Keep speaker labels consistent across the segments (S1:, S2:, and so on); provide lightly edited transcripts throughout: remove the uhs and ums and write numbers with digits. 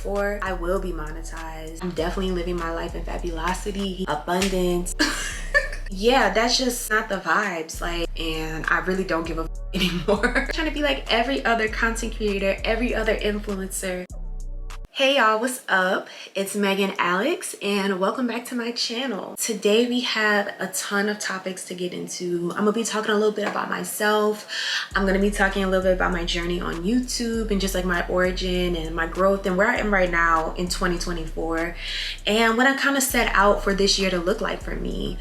S1: 2024, I will be monetized. I'm definitely living my life in fabulosity, abundance. Yeah, that's just not the vibes, like, and I really don't give a anymore. I'm trying to be like every other content creator, every other influencer. Hey y'all, what's up? It's Megan Alex and welcome back to my channel. Today we have a ton of topics to get into. I'm gonna be talking a little bit about myself. I'm gonna be talking a little bit about my journey on YouTube and just like my origin and my growth and where I am right now in 2024 and what I kind of set out for this year to look like for me.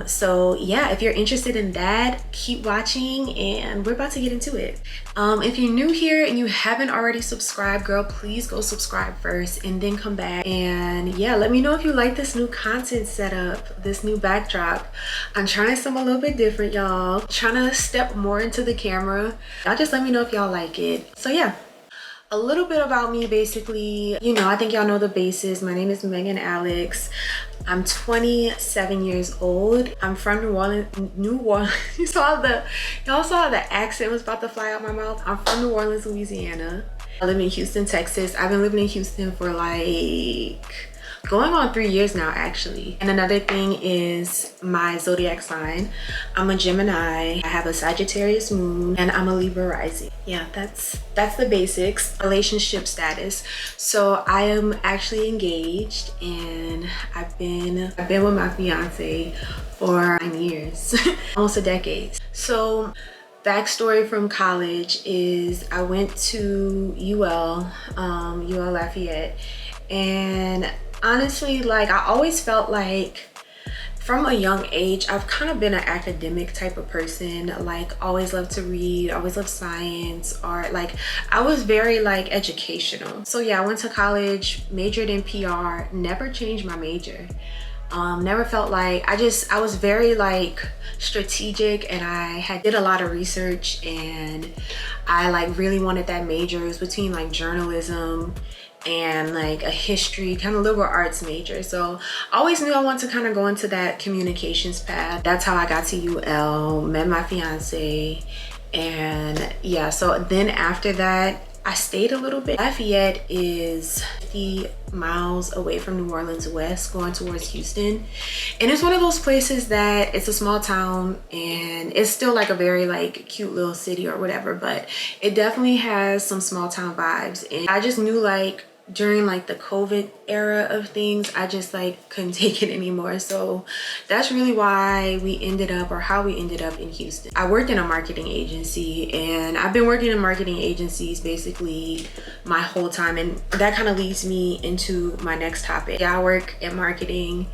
S1: So yeah, if you're interested in that, keep watching and we're about to get into it. If you're new here and you haven't already subscribed, girl, please go subscribe first and then come back. And yeah, let me know if you like this new content setup, this new backdrop. I'm trying something a little bit different, y'all. Trying to step more into the camera. Y'all just let me know if y'all like it. So yeah. A little bit about me, basically, you know, I think y'all know the basis. My name is Megan Alex. I'm 27 years old. I'm from New Orleans. Y'all saw the accent was about to fly out my mouth. I'm from New Orleans, Louisiana. I live in Houston, Texas. I've been living in Houston for like going on 3 years now, actually. And another thing is my zodiac sign. I'm a Gemini. I have a Sagittarius moon and I'm a Libra rising. Yeah, that's the basics. Relationship status. So I am actually engaged and I've been with my fiance for 9 years, almost a decade. So backstory from college is I went to UL Lafayette, and honestly, like, I always felt like from a young age, I've kind of been an academic type of person, like always loved to read, always loved science, art, like I was very like educational. So yeah, I went to college, majored in PR, never changed my major. Never felt like, I was very like strategic and I did a lot of research and I like really wanted that major. It was between like journalism and like a history, kind of liberal arts major. So I always knew I wanted to kind of go into that communications path. That's how I got to UL, met my fiance, and yeah, so then after that, I stayed a little bit. Lafayette is 50 miles away from New Orleans West, going towards Houston. And it's one of those places that it's a small town and it's still like a very like cute little city or whatever, but it definitely has some small town vibes. And I just knew like during like the COVID era of things, I just like couldn't take it anymore. So that's really why we ended up, or how we ended up in Houston. I worked in a marketing agency and I've been working in marketing agencies basically my whole time, and that kind of leads me into my next topic. Yeah, I work in marketing,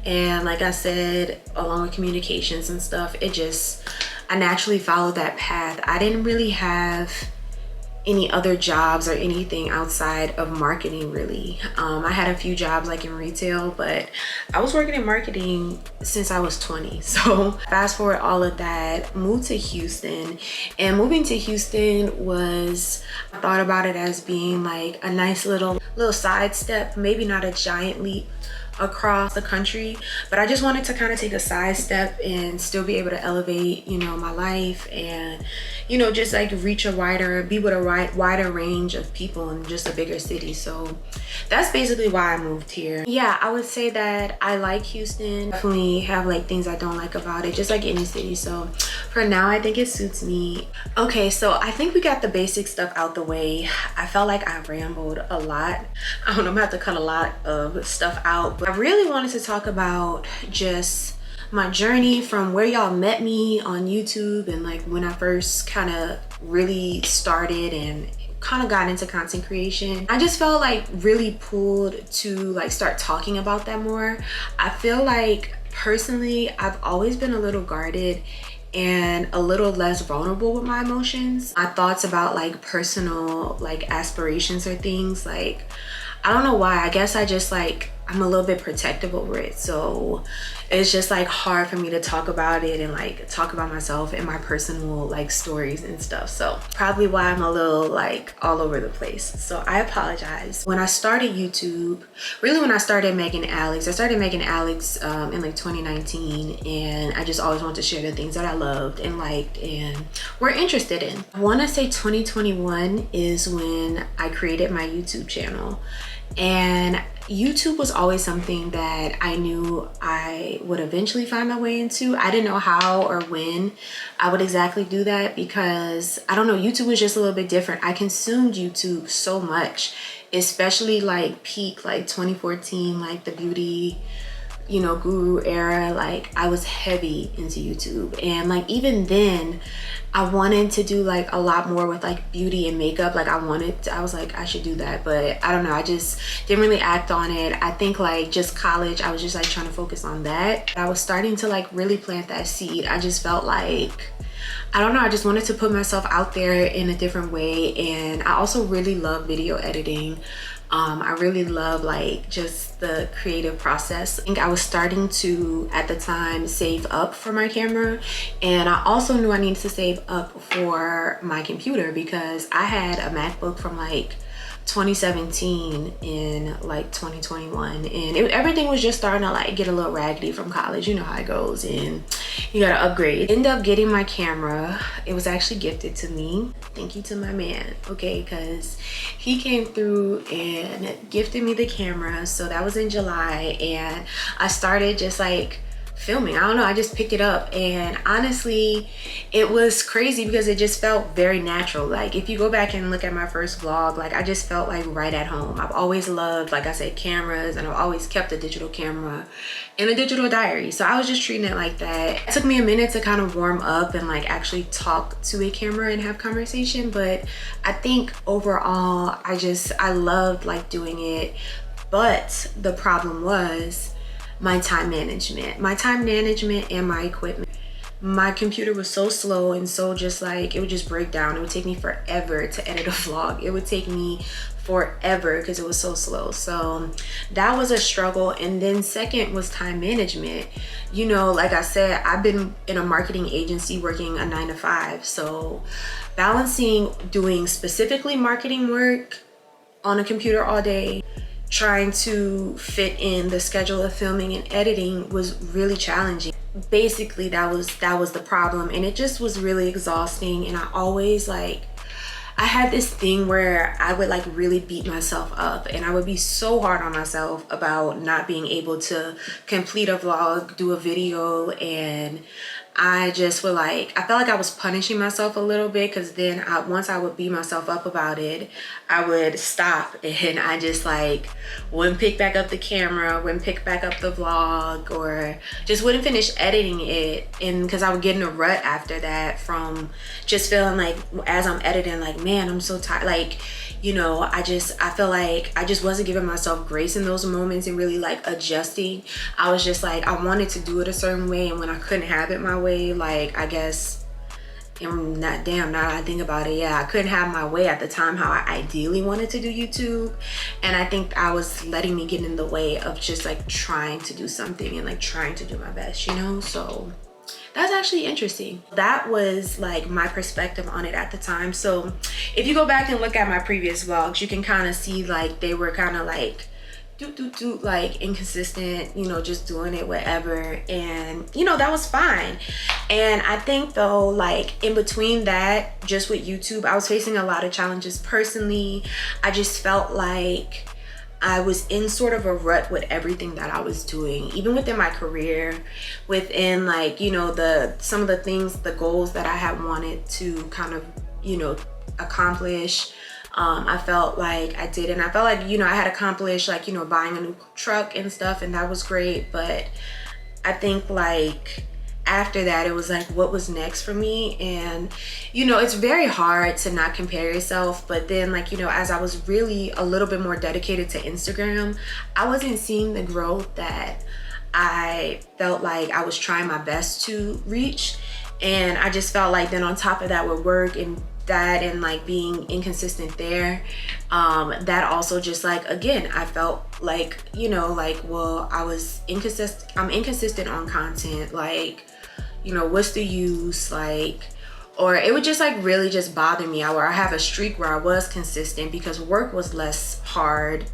S1: and like I said, along with communications and stuff, I naturally followed that path. I didn't really have any other jobs or anything outside of marketing, really. I had a few jobs like in retail, but I was working in marketing since I was 20. So fast forward all of that, moved to Houston, and moving to Houston I thought about it as being like a nice little sidestep, maybe not a giant leap across the country, but I just wanted to kind of take a side step and still be able to elevate, you know, my life and, you know, just like be with a wider range of people in just a bigger city. So that's basically why I moved here. Yeah, I would say that I like Houston. Definitely have like things I don't like about it, just like any city. So for now, I think it suits me. Okay, so I think we got the basic stuff out the way. I felt like I rambled a lot. I don't know, I'm gonna have to cut a lot of stuff out, but I really wanted to talk about just my journey from where y'all met me on YouTube and like when I first kind of really started and kind of got into content creation. I just felt like really pulled to like start talking about that more. I feel like personally, I've always been a little guarded and a little less vulnerable with my emotions. My thoughts about like personal like aspirations or things, like I don't know why. I guess I just like I'm a little bit protective over it. So it's just like hard for me to talk about it and like talk about myself and my personal like stories and stuff. So probably why I'm a little like all over the place. So I apologize. When I started YouTube, really when I started making ALLLL, I started making ALLLL in like 2019, and I just always wanted to share the things that I loved and liked and were interested in. I want to say 2021 is when I created my YouTube channel. And YouTube was always something that I knew I would eventually find my way into. I didn't know how or when I would exactly do that because I don't know, YouTube was just a little bit different. I consumed YouTube so much, especially like peak like 2014, like the beauty, you know, guru era. Like I was heavy into YouTube, and like even then I wanted to do like a lot more with like beauty and makeup. Like I was like, I should do that, but I don't know, I just didn't really act on it. I think like just college, I was just like trying to focus on that. I was starting to like really plant that seed. I just felt like, I don't know, I just wanted to put myself out there in a different way. And I also really love video editing. I really love like just the creative process. I think I was starting to, at the time, save up for my camera, and I also knew I needed to save up for my computer because I had a MacBook from like 2017 in like 2021, and everything was just starting to like get a little raggedy from college. You know how it goes, and you gotta upgrade. End up getting my camera. It was actually gifted to me. Thank you to my man, okay, because he came through and gifted me the camera. So that was in July, and I started just like filming. I don't know, I just picked it up, and honestly it was crazy because it just felt very natural. Like if you go back and look at my first vlog, like I just felt like right at home. I've always loved, like I said, cameras, and I've always kept a digital camera and a digital diary, so I was just treating it like that. It took me a minute to kind of warm up and like actually talk to a camera and have conversation, but I think overall I loved like doing it. But the problem was my time management and my equipment. My computer was so slow and so just like, it would just break down. It would take me forever to edit a vlog. It would take me forever because it was so slow. So that was a struggle. And then second was time management. You know, like I said, I've been in a marketing agency working a 9-to-5. So balancing doing specifically marketing work on a computer all day, trying to fit in the schedule of filming and editing was really challenging. Basically that was the problem, and it just was really exhausting. And I always like, I had this thing where I would like really beat myself up, and I would be so hard on myself about not being able to complete a vlog, do a video, and I just would like, I felt like I was punishing myself a little bit, because then once I would beat myself up about it, I would stop and I just like wouldn't pick back up the camera, wouldn't pick back up the vlog, or just wouldn't finish editing it. And because I would get in a rut after that from just feeling like, as I'm editing, like, man, I'm so tired. Like, you know, I feel like I just wasn't giving myself grace in those moments and really like adjusting. I was just like, I wanted to do it a certain way, and when I couldn't have it my way, like, I guess, and now that I think about it, yeah, I couldn't have my way at the time how I ideally wanted to do YouTube. And I think I was letting me get in the way of just like trying to do something and like trying to do my best, you know? So that's actually interesting. That was like my perspective on it at the time. So if you go back and look at my previous vlogs, you can kind of see like they were kind of like like inconsistent, you know, just doing it whatever. And you know, that was fine. And I think though, like in between that, just with YouTube, I was facing a lot of challenges personally. I just felt like I was in sort of a rut with everything that I was doing, even within my career, within like, you know, some of the things, the goals that I had wanted to kind of, you know, accomplish. I felt like I did, and I felt like, you know, I had accomplished like, you know, buying a new truck and stuff, and that was great. But I think like after that, it was like, what was next for me? And you know, it's very hard to not compare yourself, but then like, you know, as I was really a little bit more dedicated to Instagram, I wasn't seeing the growth that I felt like I was trying my best to reach. And I just felt like then on top of that, with work and that and like being inconsistent there, that also just like, again, I felt like, you know, like, well, I'm inconsistent on content, like, you know, what's the use, like, or it would just like really just bother me. I have a streak where I was consistent because work was less hard,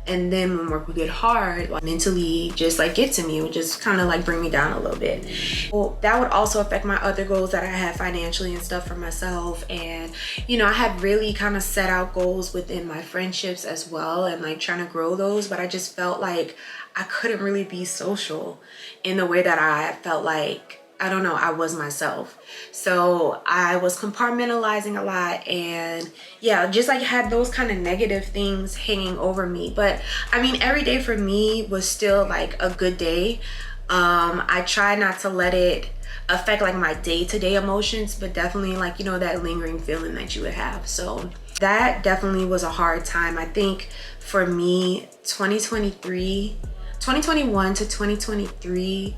S1: and then when work would get hard, like mentally just like get to me, it would just kind of like bring me down a little bit. Well, that would also affect my other goals that I had financially and stuff for myself. And you know, I had really kind of set out goals within my friendships as well, and like trying to grow those, but I just felt like I couldn't really be social in the way that I felt like, I don't know, I was myself. So I was compartmentalizing a lot, and yeah, just like had those kind of negative things hanging over me. But I mean, every day for me was still like a good day. I try not to let it affect like my day-to-day emotions, but definitely like, you know, that lingering feeling that you would have. So that definitely was a hard time. I think for me, 2021 to 2023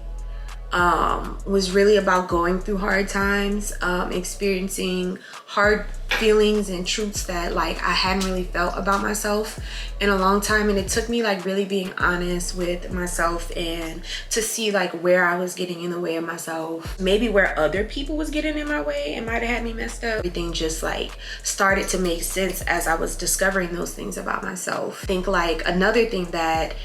S1: was really about going through hard times, experiencing hard feelings and truths that like I hadn't really felt about myself in a long time. And it took me like really being honest with myself and to see like where I was getting in the way of myself, maybe where other people was getting in my way and might have had me messed up. Everything just like started to make sense as I was discovering those things about myself. I think like another thing that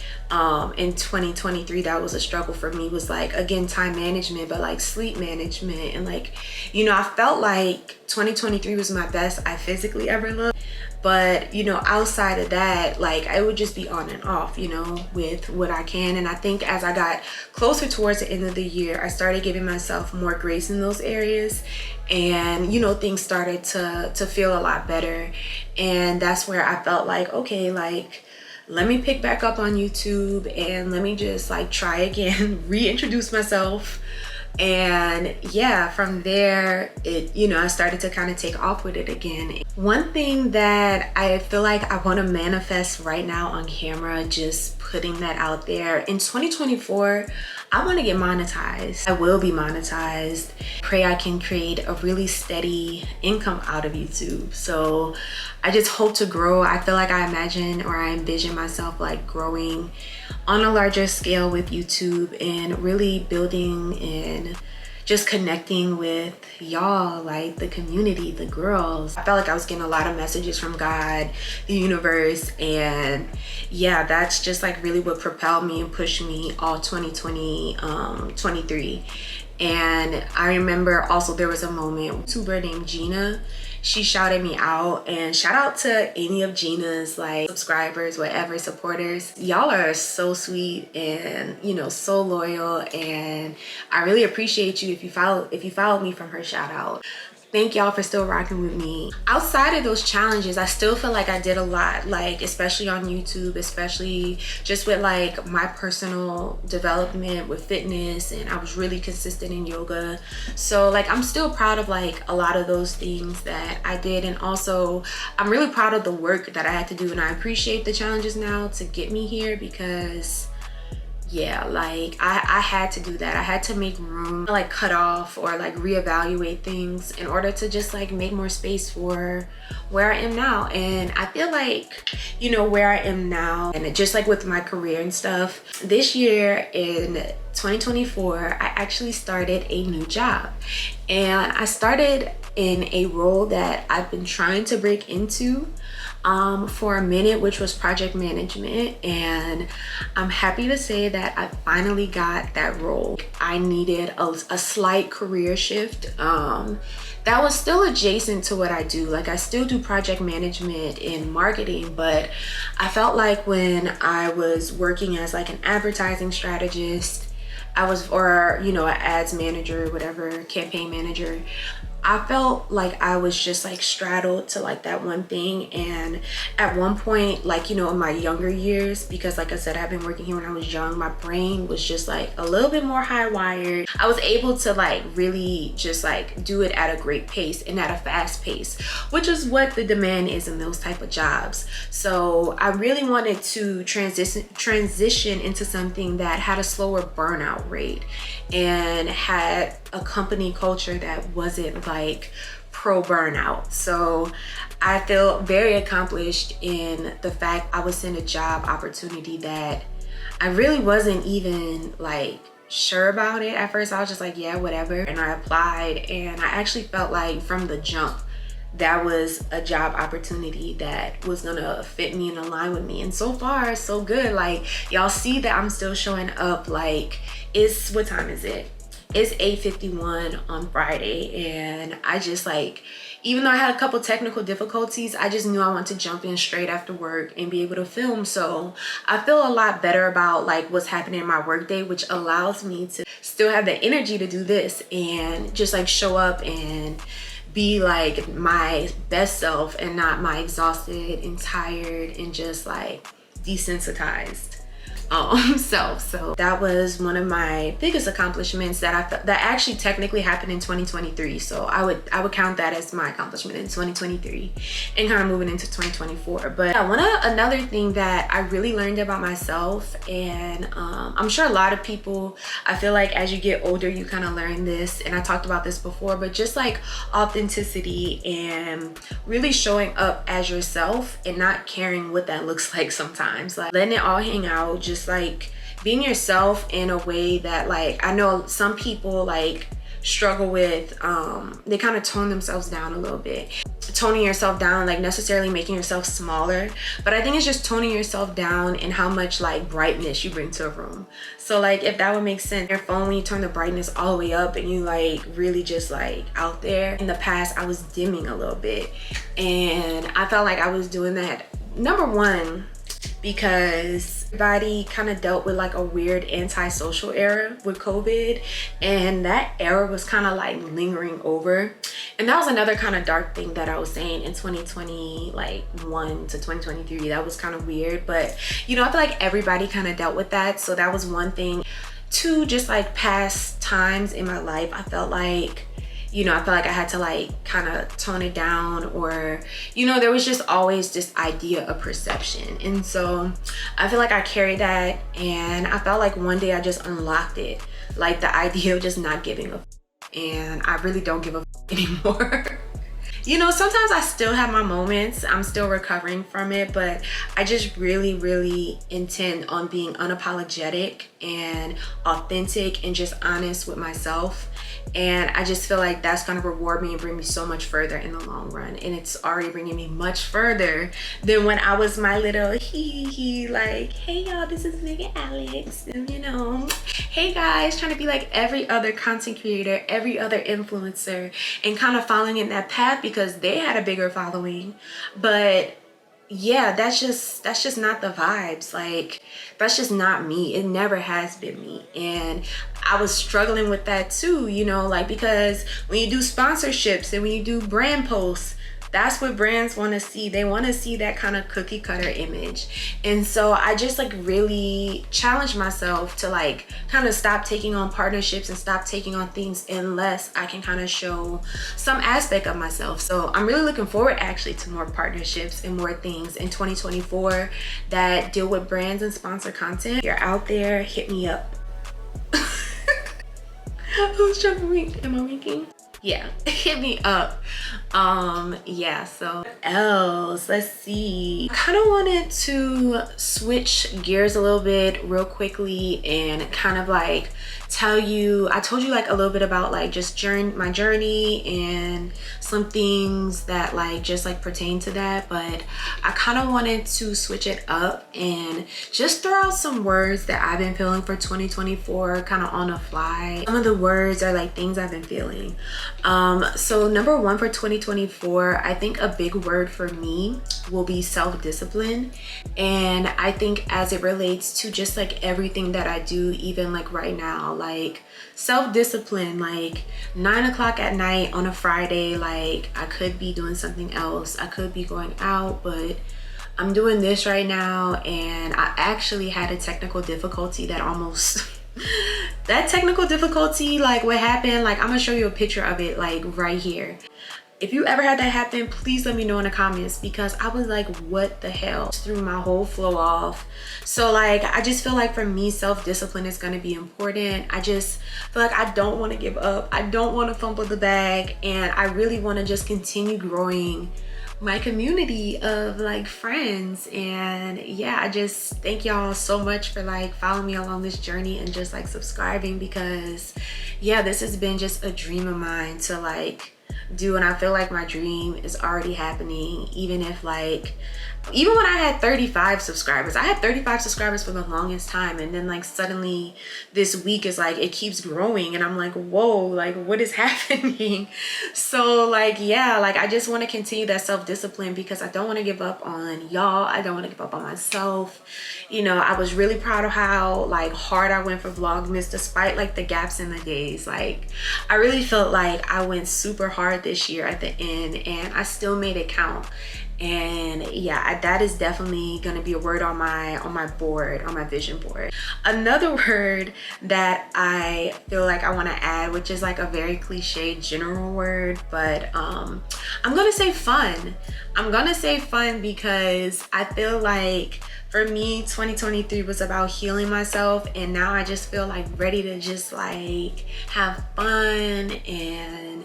S1: in 2023 that was a struggle for me was like, again, time management, but like sleep management. And like, you know, I felt like 2023 was my best I physically ever looked, but you know, outside of that, like I would just be on and off, you know, with what I can. And I think as I got closer towards the end of the year, I started giving myself more grace in those areas, and you know, things started to feel a lot better. And that's where I felt like, okay, like let me pick back up on YouTube and let me just like try again, reintroduce myself. And yeah, from there, it, you know, I started to kind of take off with it again. One thing that I feel like I want to manifest right now on camera, just putting that out there, in 2024, I want to get monetized. I will be monetized. Pray I can create a really steady income out of YouTube. So I just hope to grow. I feel like I imagine, or I envision myself like growing on a larger scale with YouTube and really building and just connecting with y'all, like the community, the girls. I felt like I was getting a lot of messages from God, the universe, and yeah, that's just like really what propelled me and pushed me all 2023. And I remember also there was a moment, a YouTuber named Gina, she shouted me out, and shout out to any of Gina's like subscribers, whatever, supporters. Y'all are so sweet and, you know, so loyal, and I really appreciate you if you followed me from her shout out. Thank y'all for still rocking with me. Outside of those challenges, I still feel like I did a lot, like especially on YouTube, especially just with like my personal development with fitness, and I was really consistent in yoga. So like I'm still proud of like a lot of those things that I did, and also I'm really proud of the work that I had to do, and I appreciate the challenges now to get me here, because yeah, like I had to do that. I had to make room, like cut off or like reevaluate things in order to just like make more space for where I am now. And I feel like, you know, where I am now, and just like with my career and stuff, this year in 2024, I actually started a new job, and I started in a role that I've been trying to break into for a minute, which was project management. And I'm happy to say that I finally got that role. I needed a slight career shift that was still adjacent to what I do. Like I still do project management in marketing, but I felt like when I was working as like an advertising strategist, or you know, an ads manager, whatever, campaign manager, I felt like I was just like straddled to like that one thing. And at one point, like, you know, in my younger years, because like I said, I've been working here when I was young, my brain was just like a little bit more high wired. I was able to like really just like do it at a great pace and at a fast pace, which is what the demand is in those type of jobs. So I really wanted to transition into something that had a slower burnout rate and had a company culture that wasn't like pro burnout. So I feel very accomplished in the fact I was in a job opportunity that I really wasn't even like sure about it at first. I was just like, yeah, whatever, and I applied, and I actually felt like from the jump that was a job opportunity that was gonna fit me and align with me. And so far so good. Like, y'all see that I'm still showing up. Like, it's, what time is it? It's 8:51 on Friday, and I just like, even though I had a couple technical difficulties, I just knew I wanted to jump in straight after work and be able to film. So I feel a lot better about like what's happening in my workday, which allows me to still have the energy to do this and just like show up and be like my best self and not my exhausted and tired and just like desensitized self. So that was one of my biggest accomplishments that actually technically happened in 2023. So I would count that as my accomplishment in 2023 and kind of moving into 2024. But yeah, another thing that I really learned about myself, and I'm sure a lot of people, I feel like as you get older you kind of learn this, and I talked about this before, but just like authenticity and really showing up as yourself and not caring what that looks like sometimes, like letting it all hang out, just like being yourself in a way that like I know some people like struggle with. They kind of tone themselves down a little bit. Toning yourself down, like necessarily making yourself smaller, but I think it's just toning yourself down and how much like brightness you bring to a room. So like, if that would make sense, your phone, when you turn the brightness all the way up and you like really just like out there. In the past I was dimming a little bit, and I felt like I was doing that, number one, because everybody kind of dealt with like a weird antisocial era with COVID, and that era was kind of like lingering over. And that was another kind of dark thing that I was saying in 2021 to 2023. That was kind of weird, but you know, I feel like everybody kind of dealt with that. So that was one thing. Two, just like past times in my life, I felt like, you know, I felt like I had to like kind of tone it down, or, you know, there was just always this idea of perception. And so I feel like I carried that, and I felt like one day I just unlocked it, like the idea of just not giving a f, and I really don't give a f anymore. You know, sometimes I still have my moments, I'm still recovering from it, but I just really intend on being unapologetic and authentic and just honest with myself. And I just feel like that's gonna reward me and bring me so much further in the long run. And it's already bringing me much further than when I was my little hee like, hey y'all, this is nigga Alex, and you know, hey guys, trying to be like every other content creator, every other influencer, and kind of following in that path because they had a bigger following. But yeah, that's just not the vibes. Like, that's just not me. It never has been me. And I was struggling with that too, you know, like, because when you do sponsorships and when you do brand posts, that's what brands want to see. They want to see that kind of cookie cutter image. And so I just like really challenged myself to like kind of stop taking on partnerships and stop taking on things unless I can kind of show some aspect of myself. So I'm really looking forward actually to more partnerships and more things in 2024 that deal with brands and sponsor content. If you're out there, hit me up. I was trying to wink. Am I winking? Yeah, hit me up. Yeah, so what else? Let's see. I kind of wanted to switch gears a little bit real quickly and kind of like tell you, I told you like a little bit about like just my journey and some things that like just like pertain to that, but I kind of wanted to switch it up and just throw out some words that I've been feeling for 2024 kind of on the fly. Some of the words are like things I've been feeling. So number one for 2024, I think a big word for me will be self-discipline. And I think as it relates to just like everything that I do, even like right now, like self-discipline, like 9 o'clock at night on a Friday, like I could be doing something else. I could be going out, but I'm doing this right now. And I actually had a technical difficulty that almost that technical difficulty, like what happened, like I'm gonna show you a picture of it like right here. If you ever had that happen, please let me know in the comments, because I was like, what the hell? Just threw my whole flow off. So like, I just feel like for me, self-discipline is gonna be important. I just feel like I don't wanna give up. I don't wanna fumble the bag. And I really wanna just continue growing my community of like friends. And yeah, I just thank y'all so much for like following me along this journey and just like subscribing, because yeah, this has been just a dream of mine to like do, and I feel like my dream is already happening. Even if like, even when I had 35 subscribers, I had 35 subscribers for the longest time, and then like suddenly this week is like, it keeps growing, and I'm like, whoa, like what is happening? So like, yeah, like I just want to continue that self-discipline, because I don't want to give up on y'all. I don't want to give up on myself. You know, I was really proud of how like hard I went for Vlogmas, despite like the gaps in the days. Like I really felt like I went super hard this year at the end, and I still made it count. And yeah, that is definitely going to be a word on my board, on my vision board. Another word that I feel like I want to add, which is like a very cliche general word, but I'm gonna say fun. I'm gonna say fun because I feel like for me, 2023 was about healing myself, and now I just feel like ready to just like have fun, and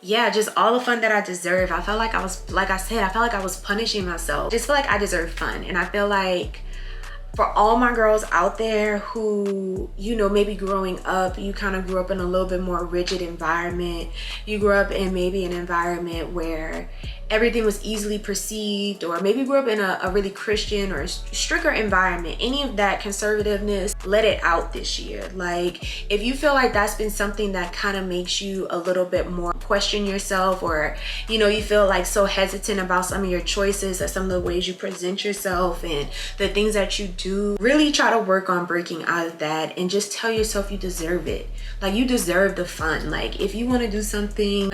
S1: yeah, just all the fun that I deserve. I felt like I was, like I said, I felt like I was punishing myself. Just feel like I deserve fun. And I feel like for all my girls out there who, you know, maybe growing up, you kind of grew up in a little bit more rigid environment. You grew up in maybe an environment where everything was easily perceived, or maybe grew up in a really Christian or stricter environment. Any of that conservativeness, let it out this year. Like if you feel like that's been something that kind of makes you a little bit more question yourself, or you know, you feel like so hesitant about some of your choices, or some of the ways you present yourself and the things that you do, really try to work on breaking out of that and just tell yourself you deserve it. Like you deserve the fun. Like if you want to do something,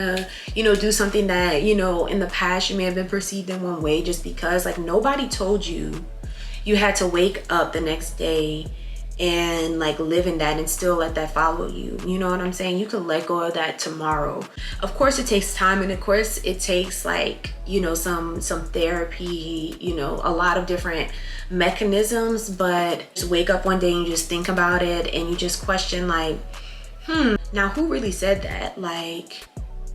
S1: you know, do something that, you know, in the past you may have been perceived in one way, just because like nobody told you you had to wake up the next day and like live in that and still let that follow you. You know what I'm saying? You can let go of that tomorrow. Of course it takes time, and of course it takes like, you know, some therapy, you know, a lot of different mechanisms, but just wake up one day and you just think about it and you just question like, now who really said that? Like,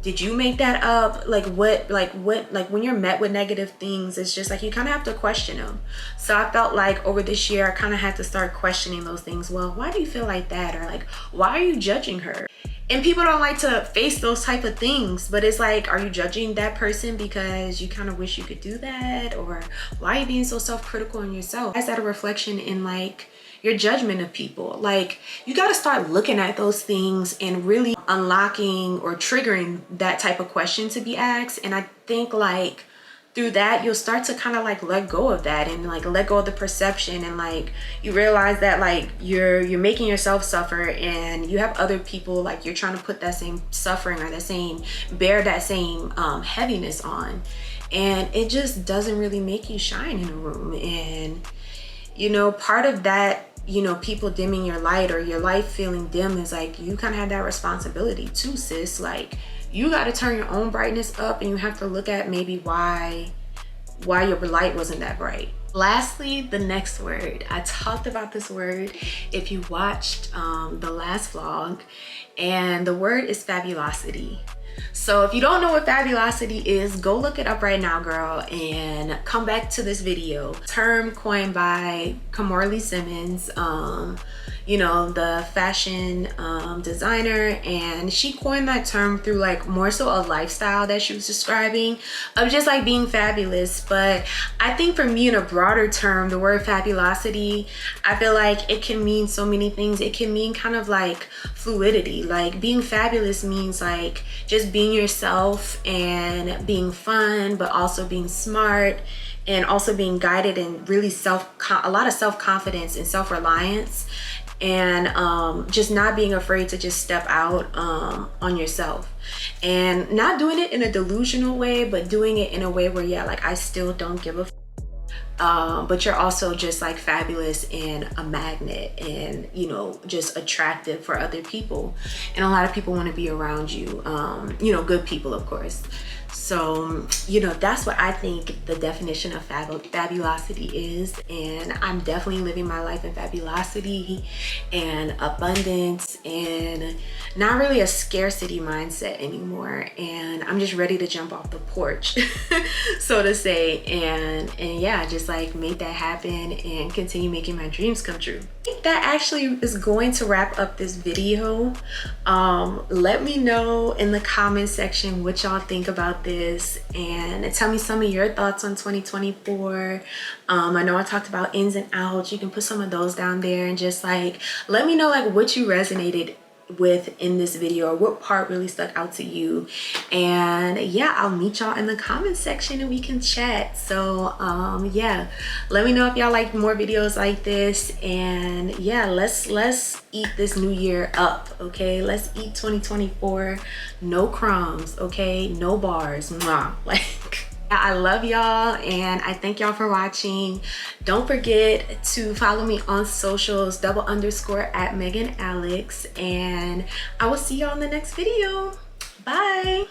S1: did you make that up? Like when you're met with negative things, it's just like you kind of have to question them. So I felt like over this year I kind of had to start questioning those things. Well, why do you feel like that? Or like, why are you judging her? And people don't like to face those type of things, but it's like, are you judging that person because you kind of wish you could do that? Or why are you being so self-critical in yourself? Is that a reflection in like your judgment of people? Like you got to start looking at those things and really unlocking or triggering that type of question to be asked. And I think like through that you'll start to kind of like let go of that, and like let go of the perception, and like you realize that like you're making yourself suffer, and you have other people like you're trying to put that same suffering or bear that same heaviness on, and it just doesn't really make you shine in a room. And you know, part of that, you know, people dimming your light or your light feeling dim is like you kind of have that responsibility too, sis. Like you got to turn your own brightness up, and you have to look at maybe why your light wasn't that bright. Lastly, the next word. I talked about this word if you watched the last vlog, and the word is fabulosity. So if you don't know what fabulosity is, go look it up right now, girl, and come back to this video. Term coined by Kimberly Simmons, you know, the fashion designer, and she coined that term through like more so a lifestyle that she was describing of just like being fabulous. But I think for me, in a broader term, the word fabulosity, I feel like it can mean so many things. It can mean kind of like fluidity. Like being fabulous means like just being yourself and being fun, but also being smart, and also being guided in really a lot of self-confidence and self-reliance, and just not being afraid to just step out on yourself, and not doing it in a delusional way, but doing it in a way where, yeah, like I still don't give a but you're also just like fabulous and a magnet, and you know, just attractive for other people, and a lot of people want to be around you. You know, good people, of course. So, you know, that's what I think the definition of fabulosity is. And I'm definitely living my life in fabulosity and abundance, and not really a scarcity mindset anymore. And I'm just ready to jump off the porch, so to say, and yeah, just like make that happen and continue making my dreams come true. I think that actually is going to wrap up this video. Let me know in the comment section what y'all think about this, and tell me some of your thoughts on 2024. I know I talked about ins and outs. You can put some of those down there, and just like let me know like what you resonated with in this video, or what part really stuck out to you. And yeah, I'll meet y'all in the comment section and we can chat. So yeah, let me know if y'all like more videos like this, and yeah, let's eat this new year up. Okay, let's eat 2024. No crumbs, okay, no bars. Mwah. Like, I love y'all, and I thank y'all for watching. Don't forget to follow me on socials, _@ Megan Alex, and I will see y'all in the next video. Bye.